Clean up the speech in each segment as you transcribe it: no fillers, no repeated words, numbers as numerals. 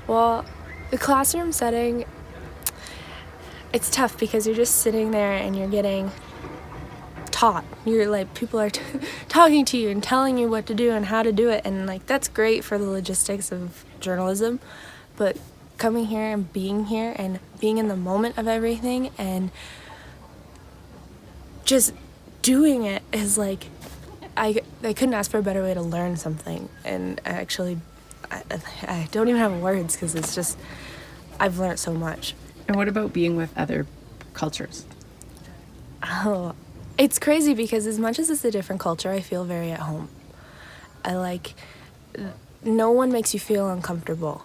Well, the classroom setting, it's tough because you're just sitting there and you're getting taught. You're like, people are talking to you and telling you what to do and how to do it, and like that's great for the logistics of journalism, but coming here and being in the moment of everything and just doing it is like, I couldn't ask for a better way to learn something. And I don't even have words because it's just, I've learned so much. And what about being with other cultures? Oh, it's crazy because as much as it's a different culture, I feel very at home. No one makes you feel uncomfortable.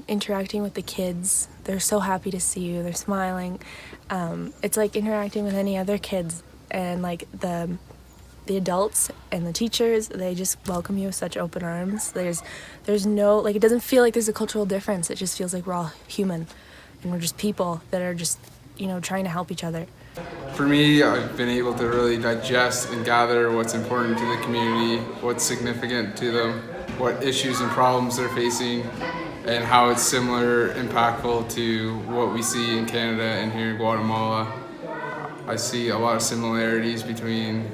Interacting with the kids, they're so happy to see you, they're smiling. It's like interacting with any other kids, and like the adults and the teachers, they just welcome you with such open arms. There's no, like, it doesn't feel like there's a cultural difference. It just feels like we're all human and we're just people that are just, trying to help each other. For me, I've been able to really digest and gather what's important to the community, what's significant to them, what issues and problems they're facing, and how it's similar, impactful to what we see in Canada and here in Guatemala. I see a lot of similarities between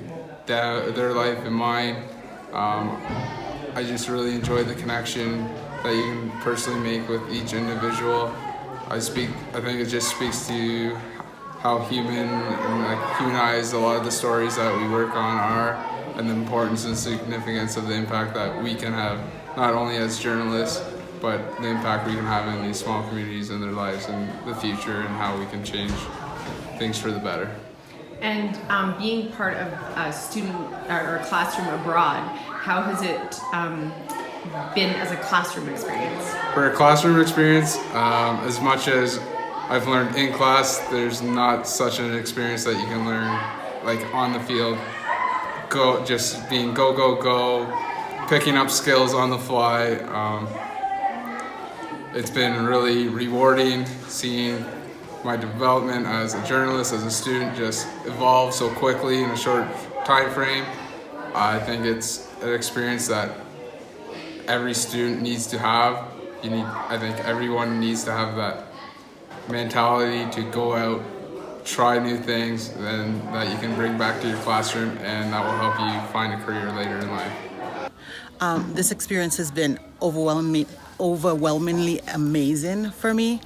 their life and mine. I just really enjoy the connection that you can personally make with each individual. I think it just speaks to how human and humanized a lot of the stories that we work on are, and the importance and significance of the impact that we can have, not only as journalists, but the impact we can have in these small communities and their lives in the future, and how we can change things for the better. And being part of a student or a classroom abroad, how has it been as a classroom experience? For a classroom experience, as much as I've learned in class, there's not such an experience that you can learn like on the field. Just being go, picking up skills on the fly. It's been really rewarding seeing my development as a journalist, as a student, just evolve so quickly in a short time frame. I think it's an experience that every student needs to have. I think everyone needs to have that mentality to go out, try new things, and that you can bring back to your classroom, and that will help you find a career later in life. This experience has been overwhelmingly amazing for me.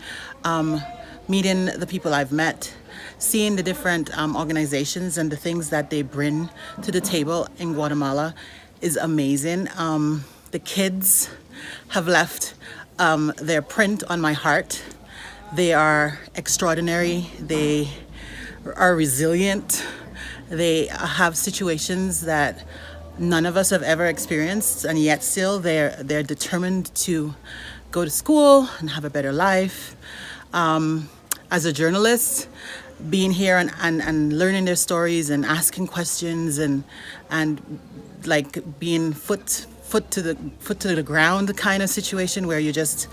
Meeting the people I've met, seeing the different organizations and the things that they bring to the table in Guatemala is amazing. The kids have left their print on my heart. They are extraordinary. They are resilient. They have situations that none of us have ever experienced, and yet still they're determined to go to school and have a better life. As a journalist, being here and learning their stories and asking questions and like being foot to the ground kind of situation where you just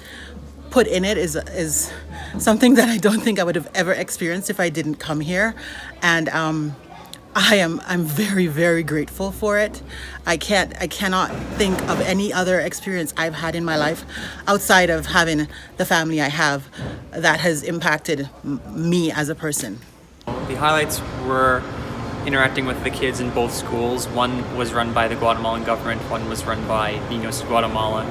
put in it is something that I don't think I would have ever experienced if I didn't come here, and I'm very, very grateful for it. I cannot think of any other experience I've had in my life outside of having the family I have that has impacted me as a person. The highlights were interacting with the kids in both schools. One was run by the Guatemalan government, one was run by Niños de Guatemala.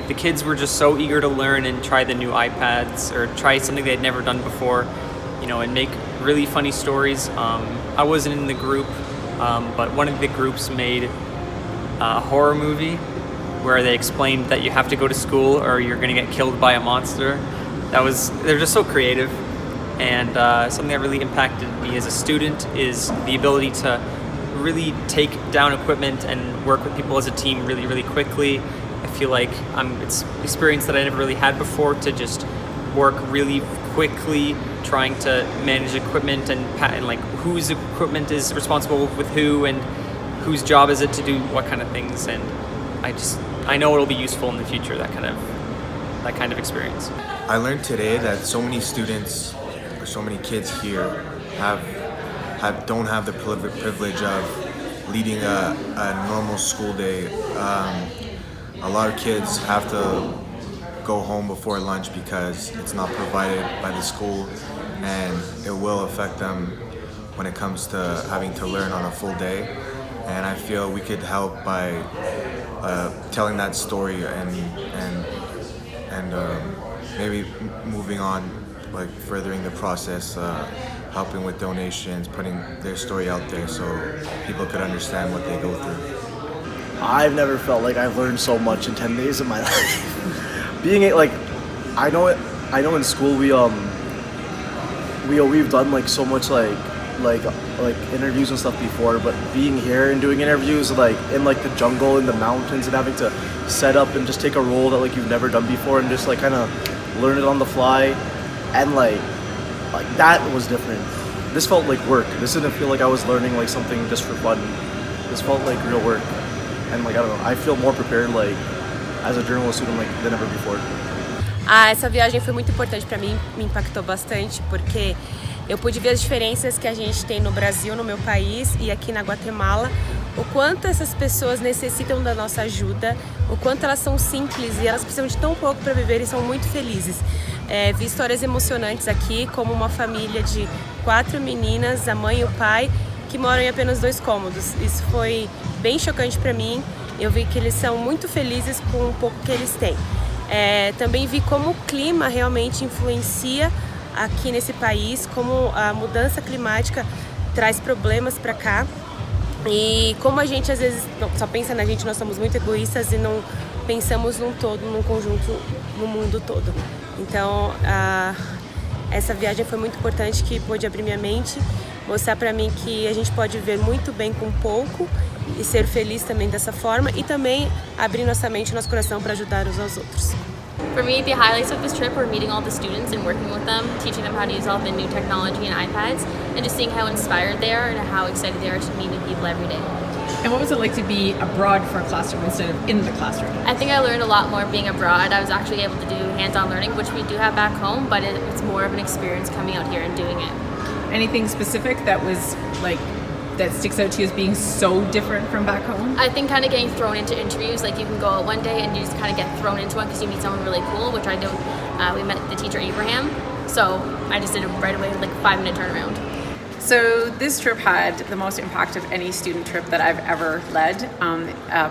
The kids were just so eager to learn and try the new iPads or try something they had never done before, and make really funny stories. I wasn't in the group, but one of the groups made a horror movie where they explained that you have to go to school or you're going to get killed by a monster. They're just so creative. And something that really impacted me as a student is the ability to really take down equipment and work with people as a team really, really quickly. I feel like it's an experience that I never really had before, to just work really quickly trying to manage equipment and like whose equipment is responsible with who and whose job is it to do what kind of things. And I know it'll be useful in the future, that kind of experience. I learned today that so many students, or so many kids here don't have the privilege of leading a normal school day. A lot of kids have to go home before lunch because it's not provided by the school, and it will affect them when it comes to having to learn on a full day. And I feel we could help by telling that story and maybe moving on, like furthering the process, helping with donations, putting their story out there so people could understand what they go through. I've never felt like I've learned so much in 10 days of my life. I know in school we've done like so much like interviews and stuff before, but being here and doing interviews like in like the jungle, in the mountains, and having to set up and just take a role that like you've never done before and just like kind of learn it on the fly, and like that was different. This felt like work. This didn't feel like I was learning like something just for fun. This felt like real work, and like I don't know, I feel more prepared like as a journalism student like than ever before. Essa viagem foi muito importante para mim, me impactou bastante, porque eu pude ver as diferenças que a gente tem no Brasil, no meu país, e aqui na Guatemala, o quanto essas pessoas necessitam da nossa ajuda, o quanto elas são simples e elas precisam de tão pouco para viver e são muito felizes. Vi histórias emocionantes aqui, como uma família de 4 meninas, a mãe e o pai, que moram em apenas 2 cômodos. Isso foi bem chocante para mim. Eu vi que eles são muito felizes com o pouco que eles têm. Também vi como o clima realmente influencia aqui nesse país, como a mudança climática traz problemas para cá, e como a gente às vezes só pensa na gente, nós somos muito egoístas e não pensamos num todo, num conjunto, no mundo todo. Então essa viagem foi muito importante, que pôde abrir minha mente, mostrar para mim que a gente pode viver muito bem com pouco e ser feliz também dessa forma, e também abrir nossa mente e nosso coração para ajudar uns aos outros. For me, the highlights of this trip were meeting all the students and working with them, teaching them how to use all the new technology and iPads, and just seeing how inspired they are and how excited they are to meet with people every day. And what was it like to be abroad for a classroom instead of in the classroom? I think I learned a lot more being abroad. I was actually able to do hands-on learning, which we do have back home, but it's more of an experience coming out here and doing it. Anything specific that was like that sticks out to you as being so different from back home? I think kind of getting thrown into interviews, like you can go out one day and you just kind of get thrown into one because you meet someone really cool, which I do. We met the teacher Abraham, so I just did it right away, like a 5-minute turnaround. So this trip had the most impact of any student trip that I've ever led,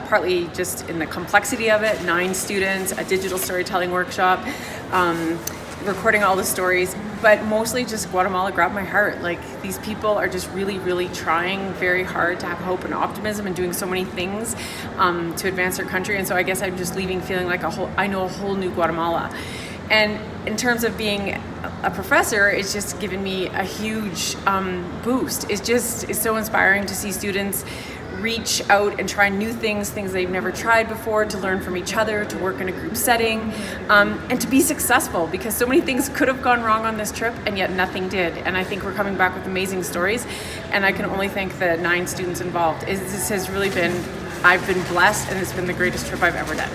partly just in the complexity of it, 9 students, a digital storytelling workshop, recording all the stories, but mostly just Guatemala grabbed my heart. Like, these people are just really, really trying very hard to have hope and optimism and doing so many things to advance their country. And so I guess I'm just leaving feeling like I know a whole new Guatemala. And in terms of being a professor, it's just given me a huge boost. It's so inspiring to see students reach out and try new things they've never tried before, to learn from each other, to work in a group setting, and to be successful, because so many things could have gone wrong on this trip and yet nothing did. And I think we're coming back with amazing stories, and I can only thank the 9 students involved. This has really been, I've been blessed, and it's been the greatest trip I've ever done.